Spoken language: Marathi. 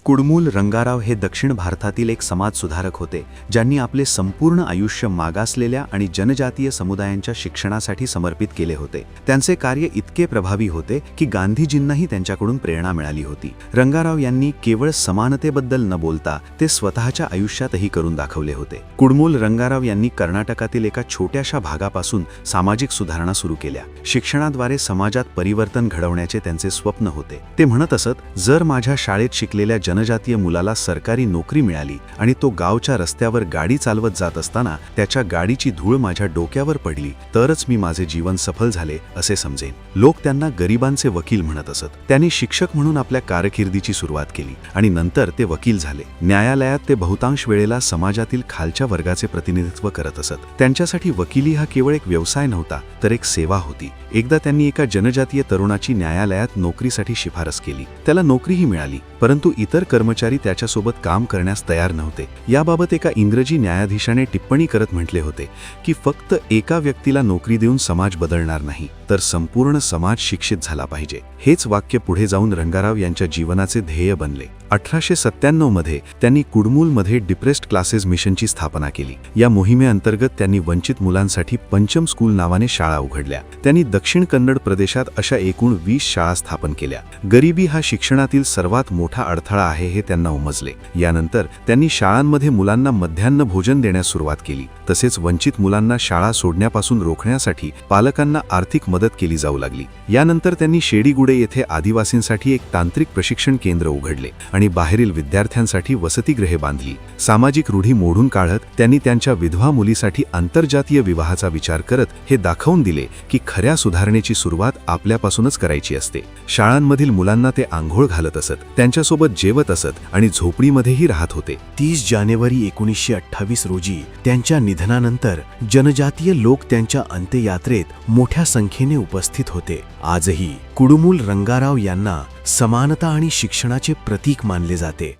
कुडमूल रंगाराव हे दक्षिण भारतातील एक समाजसुधारक होते, ज्यांनी आपले संपूर्ण आयुष्य मागासलेल्या आणि जनजातीय समुदायांच्या शिक्षणासाठी समर्पित केले होते. त्यांचे कार्य इतके प्रभावी होते की गांधीजींनाही त्यांच्याकडून प्रेरणा मिळाली होती. रंगाराव यांनी केवळ समानतेबद्दल न बोलता ते स्वतःच्या आयुष्यातही करून दाखवले होते. कुडमूल रंगाराव यांनी कर्नाटकातील एका छोट्याशा भागापासून सामाजिक सुधारणा सुरू केल्या. शिक्षणाद्वारे समाजात परिवर्तन घडवण्याचे त्यांचे स्वप्न होते. ते म्हणत असत, जर माझ्या शाळेत शिकलेल्या जनजातीय मुलाला सरकारी नोकरी मिळाली आणि तो गावच्या रस्त्यावर गाडी चालवत जात असताना त्याच्या गाडीची धूळ माझ्या डोक्यावर पडली, तरच मी माझे जीवन सफल झाले असे समजेन. लोक त्यांना गरिबांचे वकील म्हणत असत. त्यांनी शिक्षक म्हणून आपल्या कारकिर्दीची सुरुवात केली आणि नंतर ते वकील झाले. न्यायालयात ते बहुतांश वेळेला समाजातील खालच्या वर्गाचे प्रतिनिधित्व करत असत. त्यांच्यासाठी वकिली हा केवळ एक व्यवसाय नव्हता, तर एक सेवा होती. एकदा त्यांनी एका जनजातीय तरुणाची न्यायालयात नोकरीसाठी शिफारस केली. त्याला नोकरीही मिळाली, परंतु इतर कर्मचारी त्याच्यासोबत काम करण्यास तयार नव्हते. याबाबत एका इंग्रजी न्यायाधीशाने टिप्पणी करत म्हटले होते की फक्त एका व्यक्तीला नोकरी देऊन समाज बदलणार नाही, तर संपूर्ण समाज शिक्षित झाला पाहिजे. हेच वाक्य पुढे जाऊन रंगाराव यांच्या जीवनाचे ध्येय बनले. 1897 मध्ये त्यांनी कुडमूलमध्ये डिप्रेस्ड क्लासेस मिशनची स्थापना केली. या मोहिमेअंतर्गत त्यांनी वंचित मुलांसाठी पंचम स्कूल नावाने शाळा उघडल्या. त्यांनी दक्षिण कन्नड प्रदेशात अशा एकूण 20 शाळा स्थापन केल्या. गरिबी हा शिक्षणातील सर्वात मोठा अडथळा आहे हे त्यांना उमजले. यानंतर त्यांनी शाळांमध्ये मुलांना मध्यान्ह भोजन देण्यास सुरुवात केली. तसेच वंचित मुलांना शाळा सोडण्यापासून रोखण्यासाठी पालकांना आर्थिक मदत केली जाऊ लागली. यानंतर त्यांनी शेडीगुडे येथे आदिवासींसाठी एक तांत्रिक प्रशिक्षण केंद्र उघडले आणि बाहेरील विद्यार्थ्यांसाठी वसतिगृहे बांधली. सामाजिक रूढी मोडून काढत त्यांनी त्यांच्या विधवा मुलीसाठी आंतरजातीय विवाहाचा विचार करत हे दाखवून दिले की खऱ्या सुधारणेची सुरुवात आपल्यापासूनच करायची असते. शाळांमधील मुलांना ते आंघोळ घालत असत, त्यांच्यासोबत जेवत असत आणि झोपडीमध्येही राहत होते. 30 जानेवारी 1928 रोजी त्यांच्या निधनानंतर जनजातीय लोक त्यांच्या अंत्ययात्रेत मोठ्या संख्येने उपस्थित होते. आजही कुडमूल रंगाराव यांना समानता आणि शिक्षणाचे प्रतीक मानले जाते.